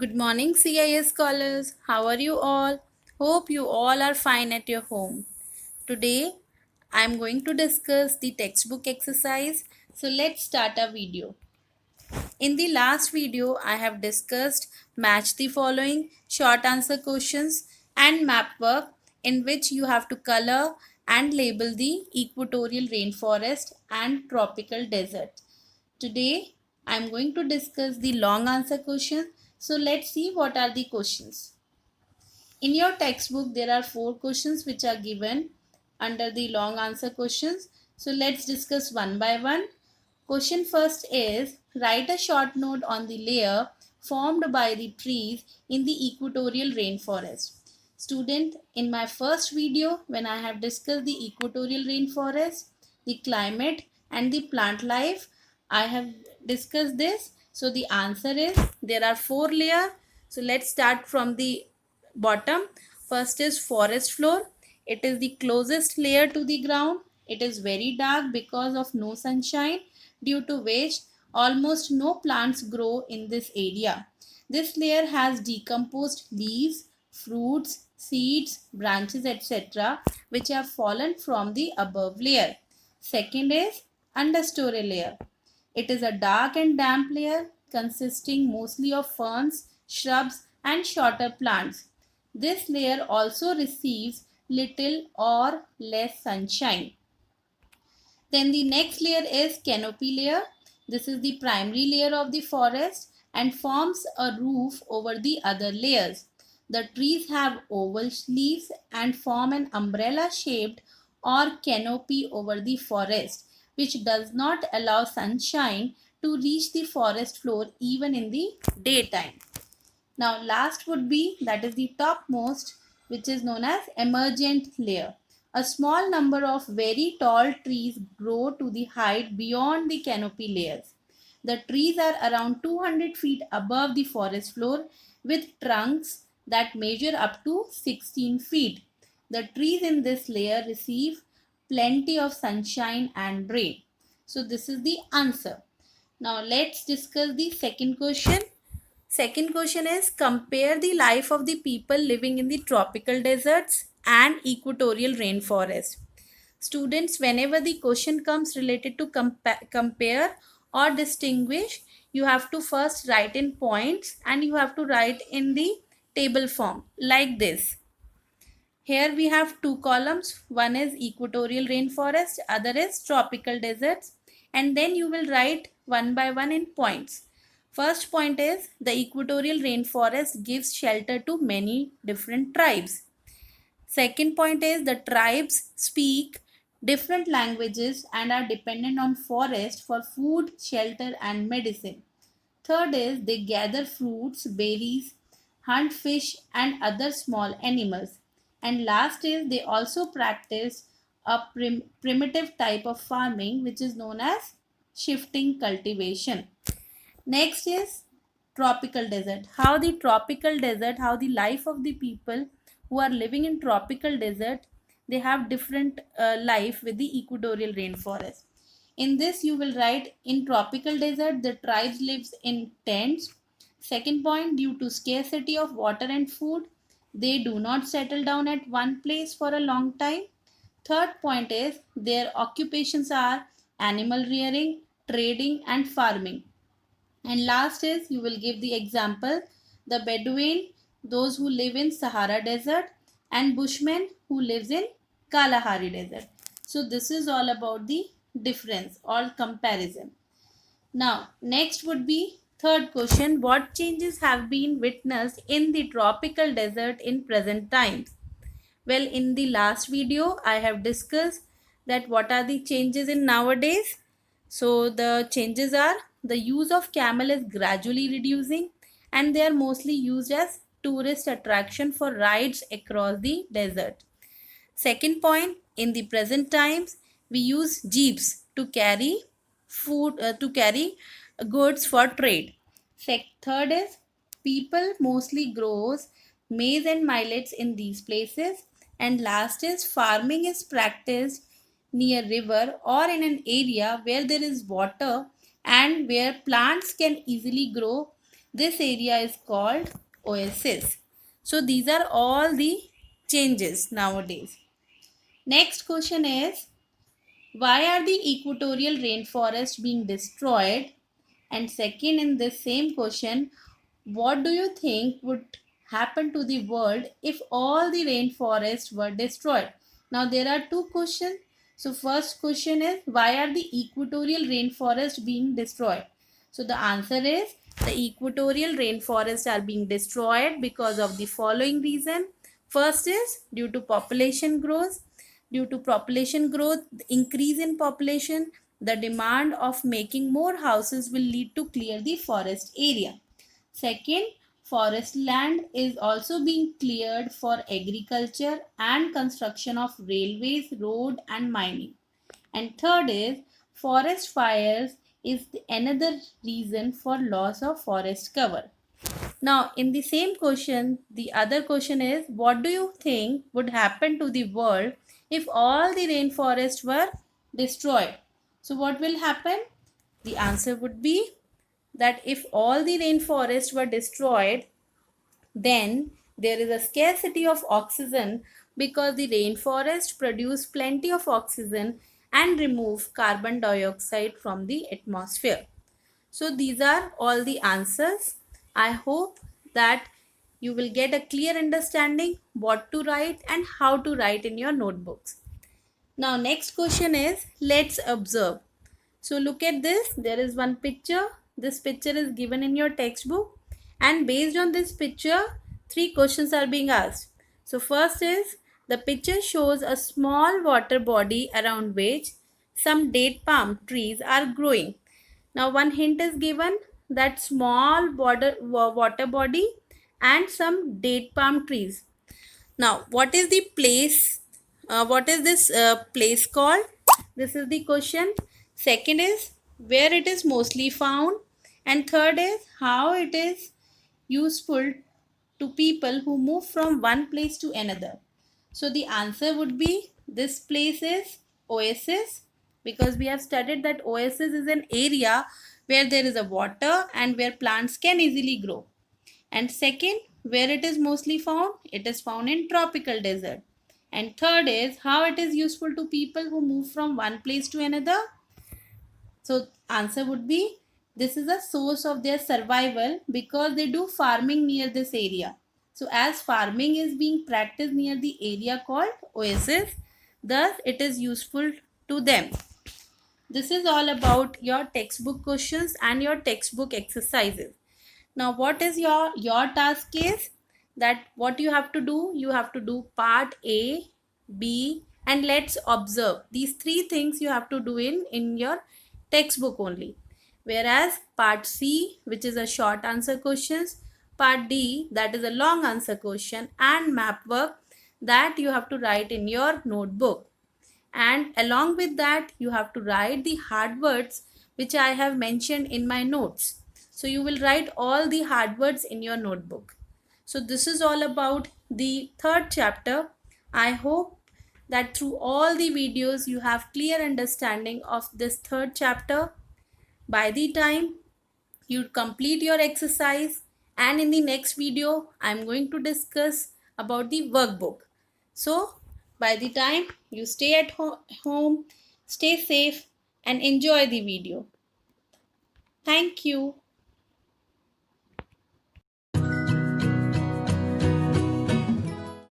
Good morning, CIS scholars. How are you all? Hope you all are fine at your home. Today, I am going to discuss the textbook exercise. So, let's start our video. In the last video, I have discussed match the following short answer questions and map work in which you have to color and label the equatorial rainforest and tropical desert. Today, I am going to discuss the long answer questions. So let's see what are the questions. In your textbook, there are 4 questions which are given under the long answer questions. So let's discuss one by one. Question first is write a short note on the layer formed by the trees in the equatorial rainforest. Student, in my first video when I have discussed the equatorial rainforest, the climate and the plant life, I have discussed this. So the answer is there are 4 layers. So let's start from the bottom. First is forest floor. It is the closest layer to the ground. It is very dark because of no sunshine, due to which almost no plants grow in this area. This layer has decomposed leaves, fruits, seeds, branches, etc., which have fallen from the above layer. Second is understory layer. It is a dark and damp layer consisting mostly of ferns, shrubs, and shorter plants. This layer also receives little or less sunshine. Then the next layer is canopy layer. This is the primary layer of the forest and forms a roof over the other layers. The trees have oval leaves and form an umbrella shaped or canopy over the forest, which does not allow sunshine to reach the forest floor even in the daytime. Now last would be, that is the topmost, which is known as emergent layer. A small number of very tall trees grow to the height beyond the canopy layers. The trees are around 200 feet above the forest floor with trunks that measure up to 16 feet. The trees in this layer receive plenty of sunshine and rain. So this is the answer. Now let's discuss the second question. Second question is compare the life of the people living in the tropical deserts and equatorial rainforest. Students, whenever the question comes related to compare or distinguish, you have to first write in points and you have to write in the table form like this. Here we have 2 columns. One is equatorial rainforest, other is tropical deserts, and then you will write one by one in points. First point is the equatorial rainforest gives shelter to many different tribes. Second point is the tribes speak different languages and are dependent on forest for food, shelter and medicine. Third is they gather fruits, berries, hunt fish and other small animals. And last is they also practice a primitive type of farming which is known as shifting cultivation. Next is tropical desert. How the life of the people who are living in tropical desert, they have different life with the equatorial rainforest. In this, you will write in tropical desert, the tribes lives in tents. Second point, due to scarcity of water and food, they do not settle down at one place for a long time. Third point is their occupations are animal rearing, trading, and farming. And last is you will give the example the Bedouin, those who live in Sahara Desert, and Bushmen who lives in Kalahari Desert. So this is all about the difference or comparison. Now next would be third question. What changes have been witnessed in the tropical desert in present times? Well, in the last video, I have discussed that what are the changes in nowadays. So the changes are the use of camel is gradually reducing and they are mostly used as tourist attraction for rides across the desert. Second point, in the present times, we use jeeps to carry goods for trade. Third is people mostly grows maize and millets in these places. And last is farming is practiced near river or in an area where there is water and where plants can easily grow This area is called oasis. So these are all the changes nowadays. Next question is, why are the equatorial rainforests being destroyed? And second, in this same question, what do you think would happen to the world if all the rainforests were destroyed? Now there are two questions. So first question is, why are the equatorial rainforests being destroyed? So the answer is, the equatorial rainforests are being destroyed because of the following reason. First is due to population growth. Due to population growth, the increase in population, the demand of making more houses will lead to clear the forest area. Second, forest land is also being cleared for agriculture and construction of railways, road and mining. And third is, forest fires is another reason for loss of forest cover. Now, in the same question, the other question is, what do you think would happen to the world if all the rainforests were destroyed? So, what will happen? The answer would be that if all the rainforests were destroyed, then there is a scarcity of oxygen because the rainforest produce plenty of oxygen and remove carbon dioxide from the atmosphere. So these are all the answers. I hope that you will get a clear understanding what to write and how to write in your notebooks. Now next question is, let's observe. So look at this. There is one picture. This picture is given in your textbook, and based on this picture, three questions are being asked. So first is, the picture shows a small water body around which some date palm trees are growing. Now one hint is given, that small water body and some date palm trees. Now, what is the place? What is this place called? This is the question. Second is, where it is mostly found. And third is, how it is useful to people who move from one place to another. So the answer would be, this place is oasis, because we have studied that oasis is an area where there is a water and where plants can easily grow. And second, where it is mostly found, it is found in tropical desert. And third is, how it is useful to people who move from one place to another. So answer would be, this is a source of their survival because they do farming near this area. So as farming is being practiced near the area called oasis, thus it is useful to them. This is all about your textbook questions and your textbook exercises. Now what is your task is that what you have to do, you have to do part A, B and let's observe. These three things you have to do in your textbook only. Whereas part C, which is a short answer questions, part D, that is a long answer question, and map work, that you have to write in your notebook. And along with that, you have to write the hard words which I have mentioned in my notes. So you will write all the hard words in your notebook. So this is all about the third chapter. I hope that through all the videos you have clear understanding of this third chapter. By the time you complete your exercise, and in the next video I'm going to discuss about the workbook. So by the time you stay at home, stay safe and enjoy the video. Thank you.